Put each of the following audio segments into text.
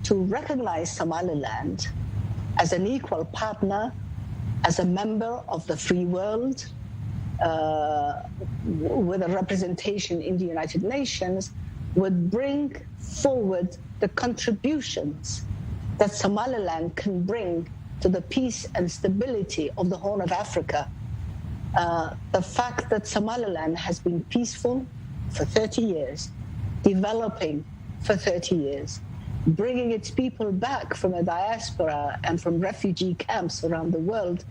to recognize Somaliland as an equal partner, as a member of the free world, with a representation in the United Nations, would bring forward the contributions that Somaliland can bring to the peace and stability of the Horn of Africa. The fact that Somaliland has been peaceful for 30 years, developing for 30 years, bringing its people back from a diaspora and from refugee camps around the world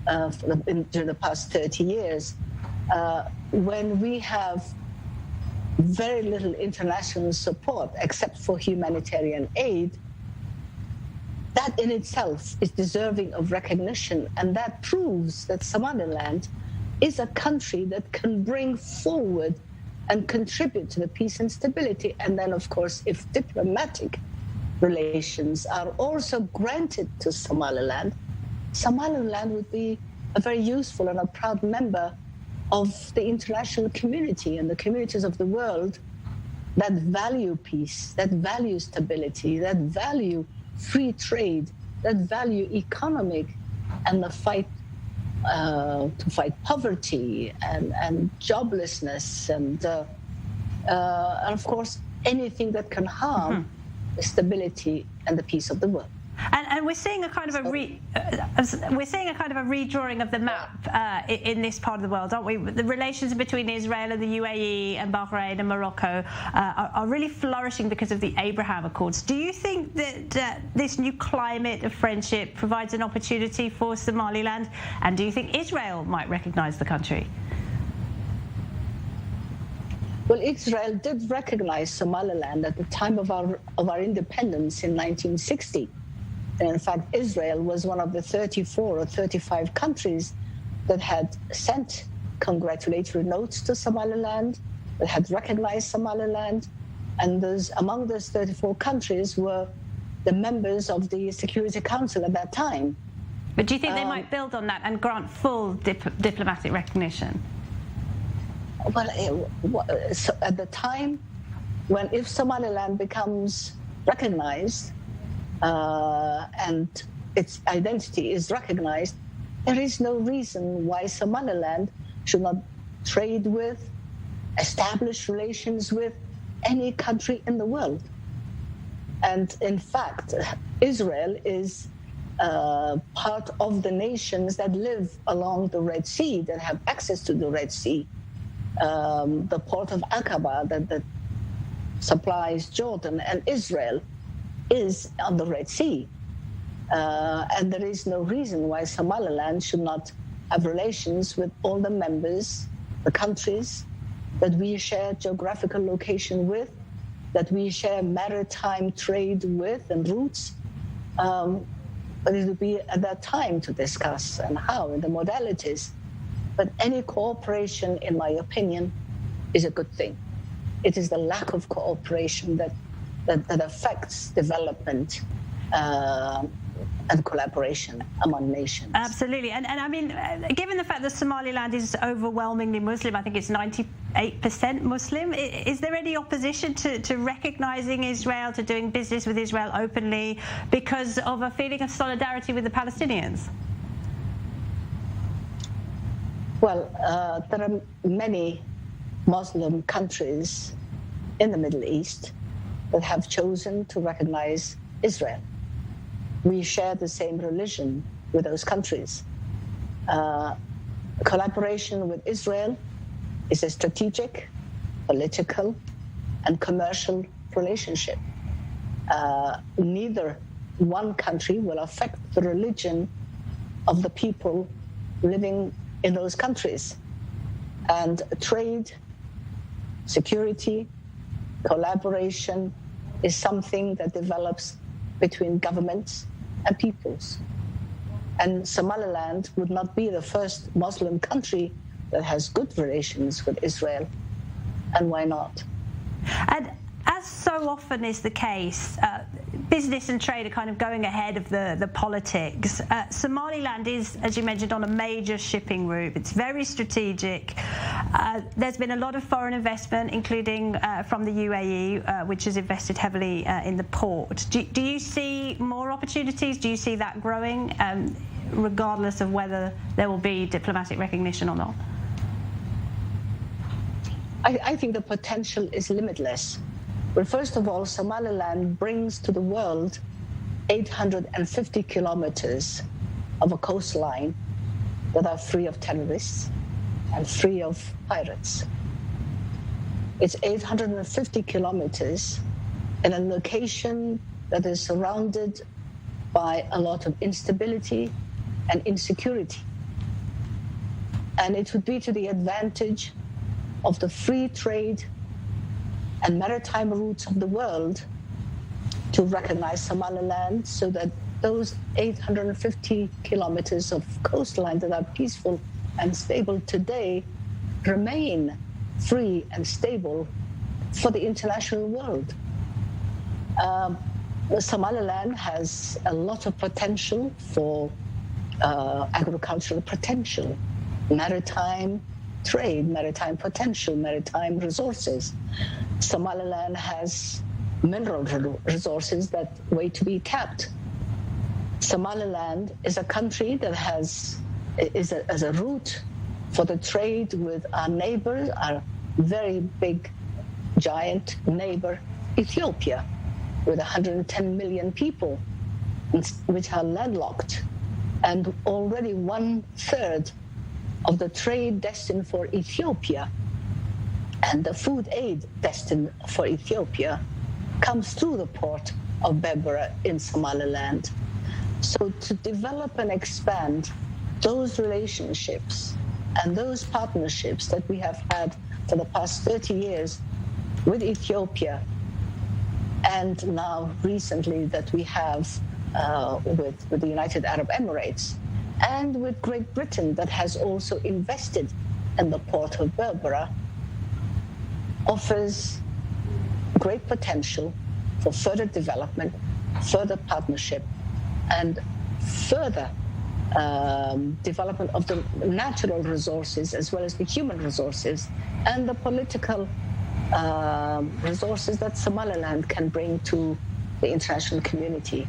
during the past 30 years, when we have very little international support except for humanitarian aid, that in itself is deserving of recognition. And that proves that Somaliland is a country that can bring forward and contribute to the peace and stability. And then, of course, if diplomatic relations are also granted to Somaliland, Somaliland would be a very useful and a proud member of the international community and the communities of the world that value peace, that value stability, that value free trade, that value economic and the fight to fight poverty and joblessness and of course anything that can harm the stability and the peace of the world. And we're seeing a kind of a redrawing of the map in this part of the world, aren't we? The relations between Israel and the UAE and Bahrain and Morocco are really flourishing because of the Abraham Accords. Do you think that this new climate of friendship provides an opportunity for Somaliland? And do you think Israel might recognise the country? Well, Israel did recognise Somaliland at the time of our independence in 1960. And in fact, Israel was one of the 34 or 35 countries that had sent congratulatory notes to Somaliland, that had recognized Somaliland. And among those 34 countries were the members of the Security Council at that time. But do you think they might build on that and grant full diplomatic recognition? Well, so at the time, if Somaliland becomes recognized, and its identity is recognized, there is no reason why Somaliland should not trade with, establish relations with any country in the world. And in fact, Israel is part of the nations that live along the Red Sea, that have access to the Red Sea. The port of Aqaba that supplies Jordan and Israel is on the Red Sea. And there is no reason why Somaliland should not have relations with all the members, the countries that we share geographical location with, that we share maritime trade with and routes. But it will be at that time to discuss and how and the modalities. But any cooperation, in my opinion, is a good thing. It is the lack of cooperation that affects development and collaboration among nations. Absolutely. And I mean, given the fact that Somaliland is overwhelmingly Muslim, I think it's 98% Muslim, is there any opposition to recognising Israel, to doing business with Israel openly because of a feeling of solidarity with the Palestinians? Well, there are many Muslim countries in the Middle East that have chosen to recognize Israel. We share the same religion with those countries. Collaboration with Israel is a strategic, political, and commercial relationship. Neither one country will affect the religion of the people living in those countries. And trade, security, collaboration is something that develops between governments and peoples. And Somaliland would not be the first Muslim country that has good relations with Israel. And why not? And as so often is the case, business and trade are kind of going ahead of the politics. Somaliland is, as you mentioned, on a major shipping route. It's very strategic. There's been a lot of foreign investment, including from the UAE, which has invested heavily in the port. Do you see more opportunities? Do you see that growing, regardless of whether there will be diplomatic recognition or not? I think the potential is limitless. Well, first of all, Somaliland brings to the world 850 kilometers of a coastline that are free of terrorists and free of pirates. It's 850 kilometers in a location that is surrounded by a lot of instability and insecurity. And it would be to the advantage of the free trade and maritime routes of the world to recognize Somaliland, so that those 850 kilometers of coastline that are peaceful and stable today remain free and stable for the international world. Somaliland has a lot of potential for agricultural potential, maritime trade, maritime potential, maritime resources. Somaliland has mineral resources that wait to be tapped. Somaliland is a country that is a route for the trade with our neighbors, our very big, giant neighbor, Ethiopia, with 110 million people, which are landlocked, and already 1/3 of the trade destined for Ethiopia and the food aid destined for Ethiopia comes through the port of Berbera in Somaliland. So to develop and expand those relationships and those partnerships that we have had for the past 30 years with Ethiopia, and now recently that we have with the United Arab Emirates, and with Great Britain that has also invested in the port of Berbera, offers great potential for further development, further partnership, and further development of the natural resources as well as the human resources and the political resources that Somaliland can bring to the international community.